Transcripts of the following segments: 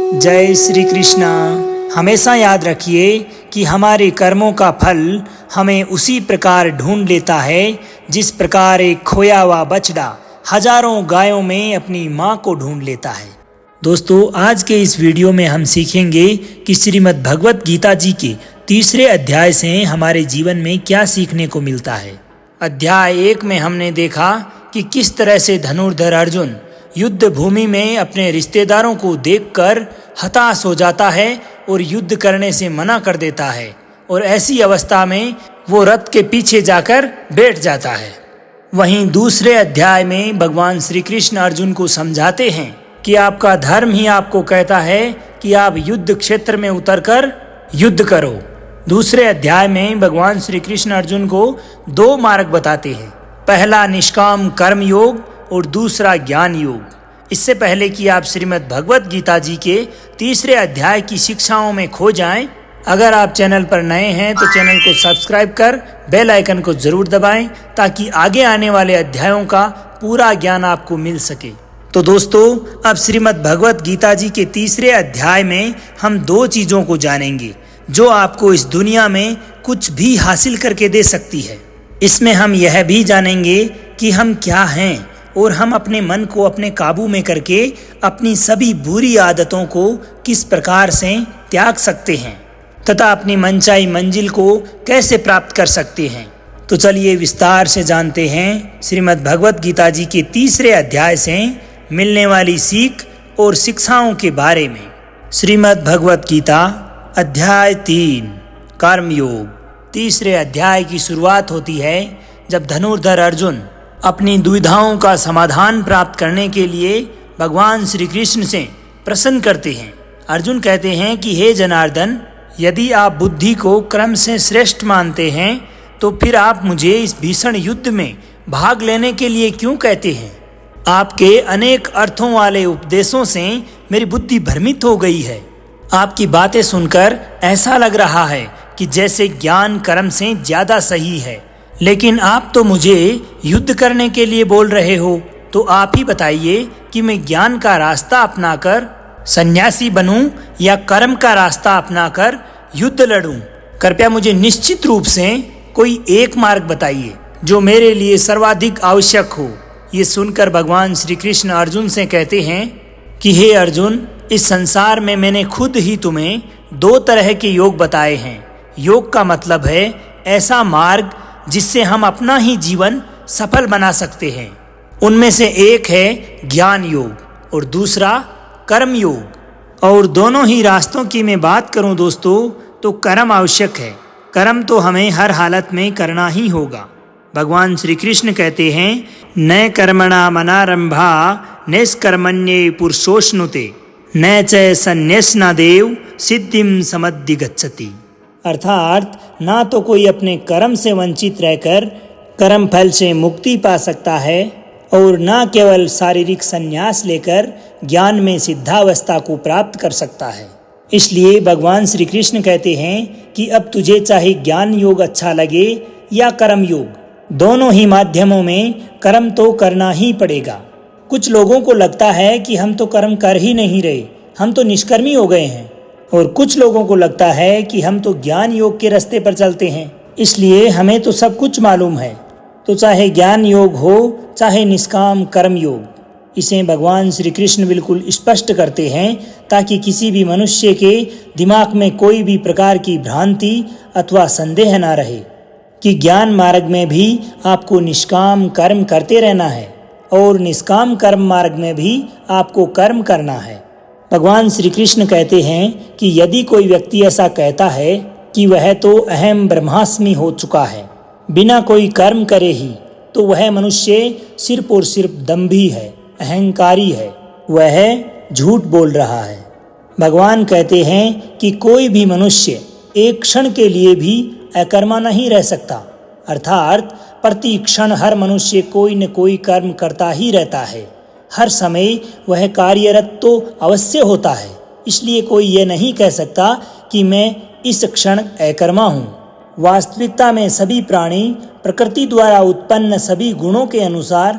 जय श्री कृष्णा। हमेशा याद रखिए कि हमारे कर्मों का फल हमें उसी प्रकार ढूंढ लेता है जिस प्रकार एक खोया हुआ बछड़ा हजारों गायों में अपनी माँ को ढूंढ लेता है। दोस्तों, आज के इस वीडियो में हम सीखेंगे कि श्रीमद् भगवत गीता जी के तीसरे अध्याय से हमारे जीवन में क्या सीखने को मिलता है। अध्याय 1 में हमने देखा कि किस तरह से धनुर्धर अर्जुन युद्ध भूमि में अपने रिश्तेदारों को देखकर हताश हो जाता है और युद्ध करने से मना कर देता है, और ऐसी अवस्था में वो रथ के पीछे जाकर बैठ जाता है। वहीं दूसरे अध्याय में भगवान श्री कृष्ण अर्जुन को समझाते हैं कि आपका धर्म ही आपको कहता है कि आप युद्ध क्षेत्र में उतरकर युद्ध करो। दूसरे अध्याय में भगवान श्री कृष्ण अर्जुन को 2 मार्ग बताते हैं, पहला निष्काम कर्म योग और दूसरा ज्ञान योग। इससे पहले कि आप श्रीमद् भगवत गीता जी के तीसरे अध्याय की शिक्षाओं में खो जाएं, अगर आप चैनल पर नए हैं तो चैनल को सब्सक्राइब कर बेल आइकन को जरूर दबाएं ताकि आगे आने वाले अध्यायों का पूरा ज्ञान आपको मिल सके। तो दोस्तों, अब श्रीमद् भगवत गीता जी के तीसरे अध्याय में हम 2 चीज़ों को जानेंगे जो आपको इस दुनिया में कुछ भी हासिल करके दे सकती है। इसमें हम यह भी जानेंगे कि हम क्या हैं और हम अपने मन को अपने काबू में करके अपनी सभी बुरी आदतों को किस प्रकार से त्याग सकते हैं तथा अपनी मनचाही मंजिल को कैसे प्राप्त कर सकते हैं। तो चलिए विस्तार से जानते हैं श्रीमद् भगवत गीता जी के तीसरे अध्याय से मिलने वाली सीख और शिक्षाओं के बारे में। श्रीमद् भगवत गीता अध्याय 3 कर्मयोग। तीसरे अध्याय की शुरुआत होती है जब धनुर्धर अर्जुन अपनी दुविधाओं का समाधान प्राप्त करने के लिए भगवान श्री कृष्ण से प्रसन्न करते हैं। अर्जुन कहते हैं कि हे जनार्दन, यदि आप बुद्धि को क्रम से श्रेष्ठ मानते हैं तो फिर आप मुझे इस भीषण युद्ध में भाग लेने के लिए क्यों कहते हैं। आपके अनेक अर्थों वाले उपदेशों से मेरी बुद्धि भ्रमित हो गई है। आपकी बातें सुनकर ऐसा लग रहा है कि जैसे ज्ञान कर्म से ज्यादा सही है, लेकिन आप तो मुझे युद्ध करने के लिए बोल रहे हो। तो आप ही बताइए कि मैं ज्ञान का रास्ता अपनाकर सन्यासी बनूं या कर्म का रास्ता अपनाकर युद्ध लड़ूं। कृपया मुझे निश्चित रूप से कोई एक मार्ग बताइए जो मेरे लिए सर्वाधिक आवश्यक हो। ये सुनकर भगवान श्री कृष्ण अर्जुन से कहते हैं कि हे अर्जुन, इस संसार में मैंने खुद ही तुम्हें 2 तरह के योग बताए हैं। योग का मतलब है ऐसा मार्ग जिससे हम अपना ही जीवन सफल बना सकते हैं। उनमें से एक है ज्ञान योग और दूसरा कर्म योग। और दोनों ही रास्तों की मैं बात करूं दोस्तों, तो कर्म आवश्यक है। कर्म तो हमें हर हालत में करना ही होगा। भगवान श्री कृष्ण कहते हैं, न कर्मणा मनारंभा निष्कर्मण्ये पुरुषोष्णुते न च संन्यासनादेव सिद्धिम समधिगच्छति। अर्थात ना तो कोई अपने कर्म से वंचित रहकर कर्म फल से मुक्ति पा सकता है और ना केवल शारीरिक संन्यास लेकर ज्ञान में सिद्धावस्था को प्राप्त कर सकता है। इसलिए भगवान श्री कृष्ण कहते हैं कि अब तुझे चाहे ज्ञान योग अच्छा लगे या कर्म योग, दोनों ही माध्यमों में कर्म तो करना ही पड़ेगा। कुछ लोगों को लगता है कि हम तो कर्म कर ही नहीं रहे, हम तो निष्कर्मी हो गए हैं, और कुछ लोगों को लगता है कि हम तो ज्ञान योग के रास्ते पर चलते हैं, इसलिए हमें तो सब कुछ मालूम है। तो चाहे ज्ञान योग हो चाहे निष्काम कर्म योग, इसे भगवान श्री कृष्ण बिल्कुल स्पष्ट करते हैं ताकि किसी भी मनुष्य के दिमाग में कोई भी प्रकार की भ्रांति अथवा संदेह ना रहे कि ज्ञान मार्ग में भी आपको निष्काम कर्म करते रहना है और निष्काम कर्म मार्ग में भी आपको कर्म करना है। भगवान श्री कृष्ण कहते हैं कि यदि कोई व्यक्ति ऐसा कहता है कि वह तो अहम ब्रह्मास्मि हो चुका है बिना कोई कर्म करे ही, तो वह मनुष्य सिर्फ और सिर्फ दंभी है, अहंकारी है, वह झूठ बोल रहा है। भगवान कहते हैं कि कोई भी मनुष्य एक क्षण के लिए भी अकर्मा नहीं रह सकता। अर्थात प्रति क्षण हर मनुष्य कोई न कोई कर्म करता ही रहता है। हर समय वह कार्यरत तो अवश्य होता है। इसलिए कोई ये नहीं कह सकता कि मैं इस क्षण अकर्मा हूँ। वास्तविकता में सभी प्राणी प्रकृति द्वारा उत्पन्न सभी गुणों के अनुसार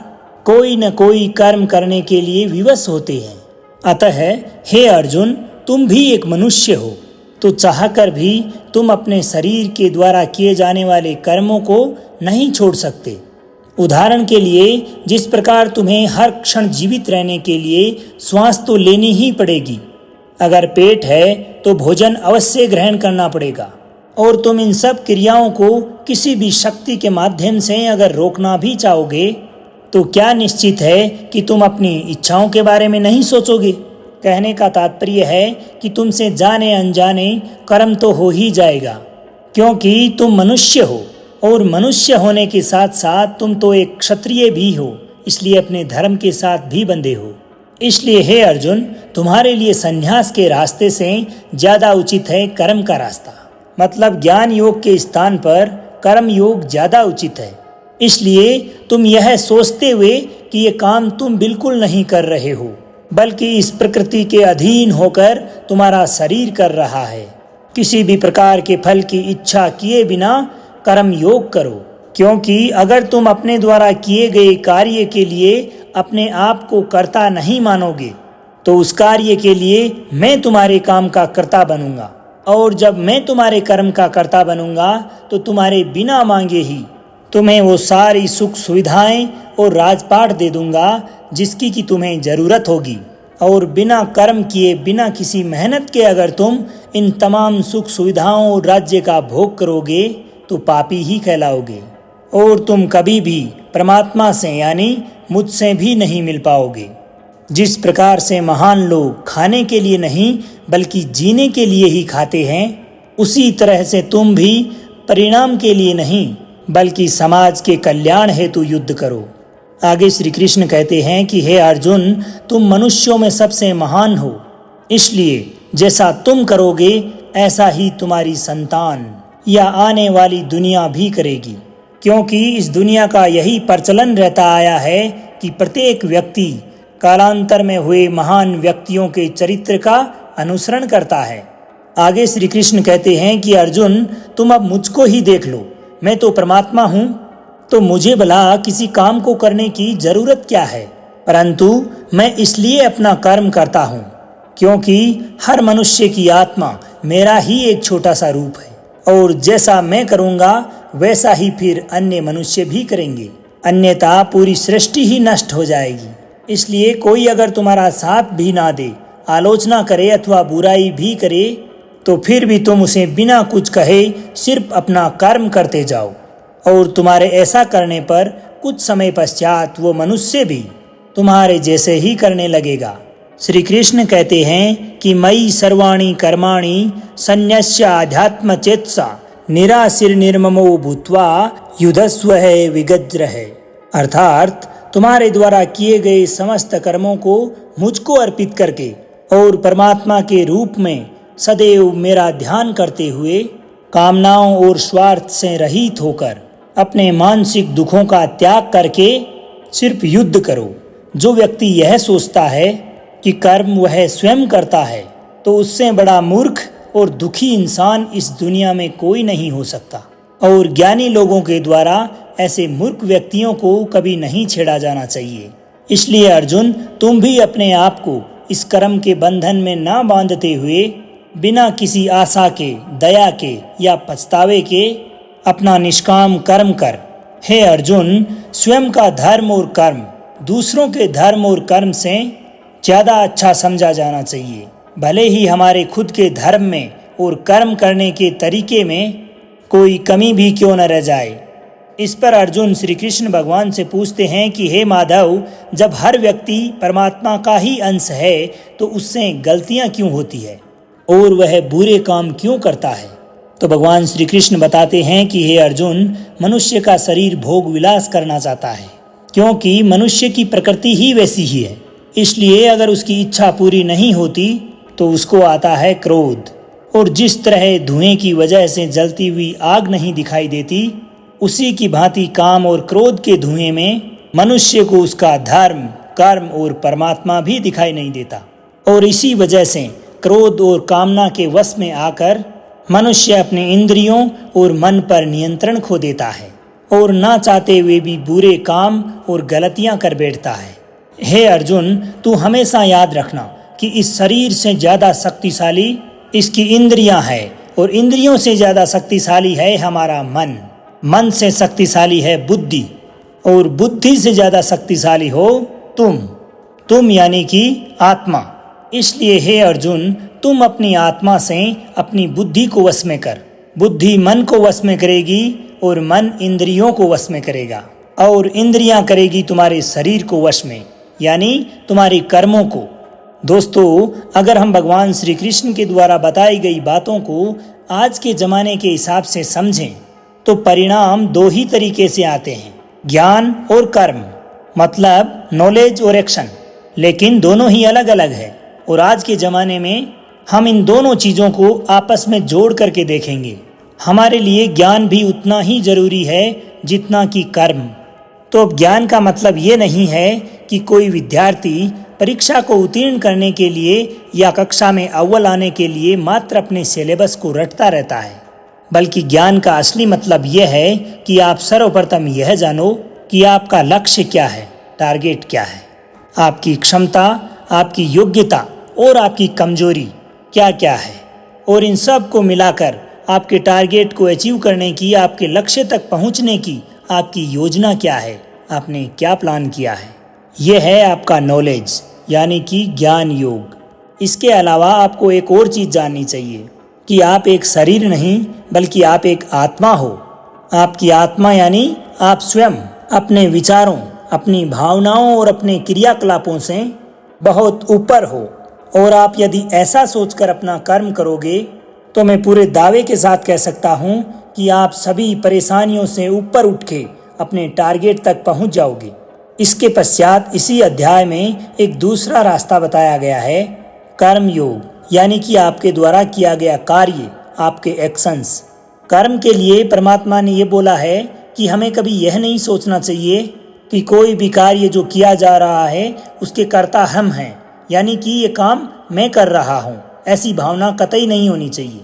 कोई न कोई कर्म करने के लिए विवश होते हैं। अतः हे अर्जुन, तुम भी एक मनुष्य हो, तो चाहकर भी तुम अपने शरीर के द्वारा किए जाने वाले कर्मों को नहीं छोड़ सकते। उदाहरण के लिए, जिस प्रकार तुम्हें हर क्षण जीवित रहने के लिए श्वास तो लेनी ही पड़ेगी, अगर पेट है तो भोजन अवश्य ग्रहण करना पड़ेगा, और तुम इन सब क्रियाओं को किसी भी शक्ति के माध्यम से अगर रोकना भी चाहोगे, तो क्या निश्चित है कि तुम अपनी इच्छाओं के बारे में नहीं सोचोगे। कहने का तात्पर्य है कि तुमसे जाने अनजाने कर्म तो हो ही जाएगा, क्योंकि तुम मनुष्य हो, और मनुष्य होने के साथ साथ तुम तो एक क्षत्रिय भी हो, इसलिए अपने धर्म के साथ भी बंधे हो। इसलिए हे अर्जुन, तुम्हारे लिए संन्यास के रास्ते से ज़्यादा उचित है कर्म का रास्ता। मतलब ज्ञान योग के स्थान पर कर्म योग ज़्यादा उचित है। इसलिए तुम यह सोचते हुए कि ये काम तुम बिल्कुल नहीं कर रहे हो, बल्कि इस प्रकृति के अधीन होकर तुम्हारा शरीर कर रहा है, किसी भी प्रकार के फल की इच्छा किए बिना कर्म योग करो। क्योंकि अगर तुम अपने द्वारा किए गए कार्य के लिए अपने आप को कर्ता नहीं मानोगे, तो उस कार्य के लिए मैं तुम्हारे काम का कर्ता बनूंगा, और जब मैं तुम्हारे कर्म का कर्ता बनूंगा तो तुम्हारे बिना मांगे ही तुम्हें वो सारी सुख सुविधाएं और राजपाट दे दूंगा जिसकी कि तुम्हें ज़रूरत होगी। और बिना कर्म किए, बिना किसी मेहनत के अगर तुम इन तमाम सुख सुविधाओं और राज्य का भोग करोगे तो पापी ही कहलाओगे, और तुम कभी भी परमात्मा से यानी मुझसे भी नहीं मिल पाओगे। जिस प्रकार से महान लोग खाने के लिए नहीं बल्कि जीने के लिए ही खाते हैं, उसी तरह से तुम भी परिणाम के लिए नहीं बल्कि समाज के कल्याण हेतु युद्ध करो। आगे श्री कृष्ण कहते हैं कि हे अर्जुन, तुम मनुष्यों में सबसे महान हो, इसलिए जैसा तुम करोगे ऐसा ही तुम्हारी संतान या आने वाली दुनिया भी करेगी। क्योंकि इस दुनिया का यही प्रचलन रहता आया है कि प्रत्येक व्यक्ति कालांतर में हुए महान व्यक्तियों के चरित्र का अनुसरण करता है। आगे श्री कृष्ण कहते हैं कि अर्जुन, तुम अब मुझको ही देख लो, मैं तो परमात्मा हूँ, तो मुझे भला किसी काम को करने की जरूरत क्या है। परंतु मैं इसलिए अपना कर्म करता हूँ क्योंकि हर मनुष्य की आत्मा मेरा ही एक छोटा सा रूप है, और जैसा मैं करूँगा वैसा ही फिर अन्य मनुष्य भी करेंगे, अन्यथा पूरी सृष्टि ही नष्ट हो जाएगी। इसलिए कोई अगर तुम्हारा साथ भी ना दे, आलोचना करे अथवा बुराई भी करे, तो फिर भी तुम उसे बिना कुछ कहे सिर्फ अपना कर्म करते जाओ, और तुम्हारे ऐसा करने पर कुछ समय पश्चात वो मनुष्य भी तुम्हारे जैसे ही करने लगेगा। श्री कृष्ण कहते हैं कि मयि सर्वाणि कर्माणि सन्यस्य आध्यात्म चेतसा निराशिर निर्ममो भूत्वा युधस्व है विगज्र है। अर्थात तुम्हारे द्वारा किए गए समस्त कर्मों को मुझको अर्पित करके और परमात्मा के रूप में सदैव मेरा ध्यान करते हुए कामनाओं और स्वार्थ से रहित होकर अपने मानसिक दुखों का त्याग करके सिर्फ युद्ध करो। जो व्यक्ति यह सोचता है कि कर्म वह स्वयं करता है, तो उससे बड़ा मूर्ख और दुखी इंसान इस दुनिया में कोई नहीं हो सकता। और ज्ञानी लोगों के द्वारा ऐसे मूर्ख व्यक्तियों को कभी नहीं छेड़ा जाना चाहिए। इसलिए अर्जुन, तुम भी अपने आप को इस कर्म के बंधन में ना बांधते हुए बिना किसी आशा के, दया के या पछतावे के अपना निष्काम कर्म कर। हे अर्जुन, स्वयं का धर्म और कर्म दूसरों के धर्म और कर्म से ज़्यादा अच्छा समझा जाना चाहिए, भले ही हमारे खुद के धर्म में और कर्म करने के तरीके में कोई कमी भी क्यों न रह जाए। इस पर अर्जुन श्री कृष्ण भगवान से पूछते हैं कि हे माधव, जब हर व्यक्ति परमात्मा का ही अंश है तो उससे गलतियां क्यों होती है और वह बुरे काम क्यों करता है। तो भगवान श्री कृष्ण बताते हैं कि हे अर्जुन, मनुष्य का शरीर भोग विलास करना चाहता है, क्योंकि मनुष्य की प्रकृति ही वैसी ही है। इसलिए अगर उसकी इच्छा पूरी नहीं होती तो उसको आता है क्रोध, और जिस तरह धुएं की वजह से जलती हुई आग नहीं दिखाई देती, उसी की भांति काम और क्रोध के धुएं में मनुष्य को उसका धर्म, कर्म और परमात्मा भी दिखाई नहीं देता। और इसी वजह से क्रोध और कामना के वश में आकर मनुष्य अपने इंद्रियों और मन पर नियंत्रण खो देता है और ना चाहते हुए भी बुरे काम और गलतियां कर बैठता है। हे अर्जुन, तू हमेशा याद रखना कि इस शरीर से ज़्यादा शक्तिशाली इसकी इंद्रियां हैं और इंद्रियों से ज़्यादा शक्तिशाली है हमारा मन। मन से शक्तिशाली है बुद्धि और बुद्धि से ज़्यादा शक्तिशाली हो तुम यानी कि आत्मा। इसलिए हे अर्जुन, तुम अपनी आत्मा से अपनी बुद्धि को वश में कर। बुद्धि मन को वश में करेगी और मन इंद्रियों को वश में करेगा और इंद्रियां करेगी तुम्हारे शरीर को वश में, यानी तुम्हारे कर्मों को। दोस्तों, अगर हम भगवान श्री कृष्ण के द्वारा बताई गई बातों को आज के ज़माने के हिसाब से समझें तो परिणाम दो ही तरीके से आते हैं, ज्ञान और कर्म, मतलब नॉलेज और एक्शन। लेकिन दोनों ही अलग अलग है और आज के ज़माने में हम इन दोनों चीज़ों को आपस में जोड़ करके देखेंगे। हमारे लिए ज्ञान भी उतना ही ज़रूरी है जितना कि कर्म। तो अब ज्ञान का मतलब ये नहीं है कि कोई विद्यार्थी परीक्षा को उत्तीर्ण करने के लिए या कक्षा में अव्वल आने के लिए मात्र अपने सिलेबस को रटता रहता है, बल्कि ज्ञान का असली मतलब यह है कि आप सर्वप्रथम यह जानो कि आपका लक्ष्य क्या है, टारगेट क्या है, आपकी क्षमता, आपकी योग्यता और आपकी कमजोरी क्या क्या है, और इन सब को मिलाकर आपके टारगेट को अचीव करने की, आपके लक्ष्य तक पहुंचने की आपकी योजना क्या है, आपने क्या प्लान किया है। यह है आपका नॉलेज यानी कि ज्ञान योग। इसके अलावा आपको एक और चीज़ जाननी चाहिए कि आप एक शरीर नहीं बल्कि आप एक आत्मा हो। आपकी आत्मा यानी आप स्वयं अपने विचारों, अपनी भावनाओं और अपने क्रियाकलापों से बहुत ऊपर हो। और आप यदि ऐसा सोचकर अपना कर्म करोगे तो मैं पूरे दावे के साथ कह सकता हूँ कि आप सभी परेशानियों से ऊपर उठ के अपने टारगेट तक पहुँच जाओगे। इसके पश्चात इसी अध्याय में एक दूसरा रास्ता बताया गया है, कर्म योग, यानी कि आपके द्वारा किया गया कार्य, आपके एक्शंस। कर्म के लिए परमात्मा ने ये बोला है कि हमें कभी यह नहीं सोचना चाहिए कि कोई भी कार्य जो किया जा रहा है उसके कर्ता हम हैं, यानी कि ये काम मैं कर रहा हूँ, ऐसी भावना कतई नहीं होनी चाहिए।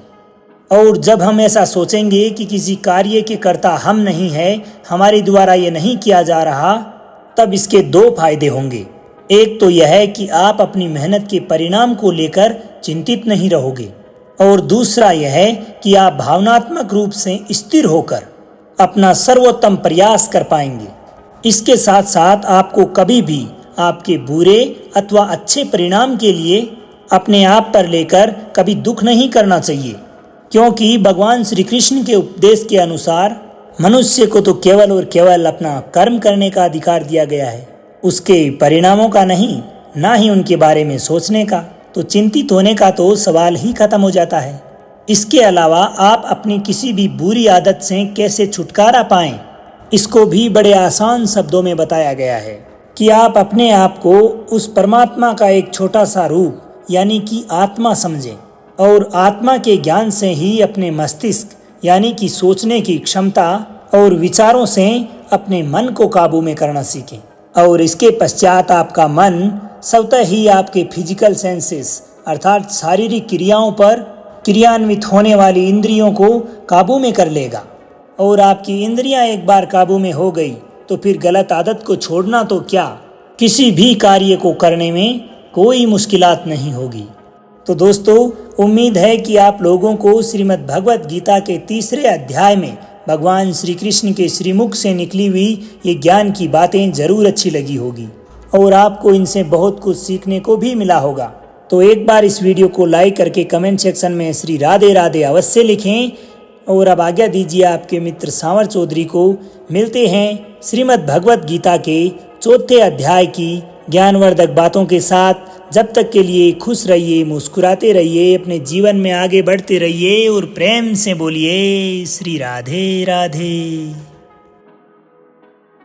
और जब हम ऐसा सोचेंगे कि किसी कार्य के कर्ता हम नहीं हैं, हमारे द्वारा ये नहीं किया जा रहा, तब इसके दो फायदे होंगे। एक तो यह है कि आप अपनी मेहनत के परिणाम को लेकर चिंतित नहीं रहोगे और दूसरा यह है कि आप भावनात्मक रूप से स्थिर होकर अपना सर्वोत्तम प्रयास कर पाएंगे। इसके साथ साथ आपको कभी भी आपके बुरे अथवा अच्छे परिणाम के लिए अपने आप पर लेकर कभी दुख नहीं करना चाहिए, क्योंकि भगवान श्री कृष्ण के उपदेश के अनुसार मनुष्य को तो केवल और केवल अपना कर्म करने का अधिकार दिया गया है, उसके परिणामों का नहीं, ना ही उनके बारे में सोचने का। तो चिंतित होने का तो सवाल ही खत्म हो जाता है। इसके अलावा आप अपनी किसी भी बुरी आदत से कैसे छुटकारा पाएं, इसको भी बड़े आसान शब्दों में बताया गया है कि आप अपने आप को उस परमात्मा का एक छोटा सा रूप यानी कि आत्मा समझें और आत्मा के ज्ञान से ही अपने मस्तिष्क यानी कि सोचने की क्षमता और विचारों से अपने मन को काबू में करना सीखें। और इसके पश्चात आपका मन स्वतः ही आपके फिजिकल सेंसेस अर्थात शारीरिक क्रियाओं पर क्रियान्वित होने वाली इंद्रियों को काबू में कर लेगा। और आपकी इंद्रियां एक बार काबू में हो गई तो फिर गलत आदत को छोड़ना तो क्या, किसी भी कार्य को करने में कोई मुश्किलात नहीं होगी। तो दोस्तों, उम्मीद है कि आप लोगों को श्रीमद् भगवत गीता के 3रे अध्याय में भगवान श्री कृष्ण के श्रीमुख से निकली हुई ये ज्ञान की बातें जरूर अच्छी लगी होगी और आपको इनसे बहुत कुछ सीखने को भी मिला होगा। तो एक बार इस वीडियो को लाइक करके कमेंट सेक्शन में श्री राधे राधे अवश्य लिखें। और अब आज्ञा दीजिए आपके मित्र सांवर चौधरी को। मिलते हैं श्रीमद् भगवत गीता के 4थे अध्याय की ज्ञानवर्धक बातों के साथ। जब तक के लिए खुश रहिए, मुस्कुराते रहिए, अपने जीवन में आगे बढ़ते रहिए और प्रेम से बोलिए श्री राधे राधे।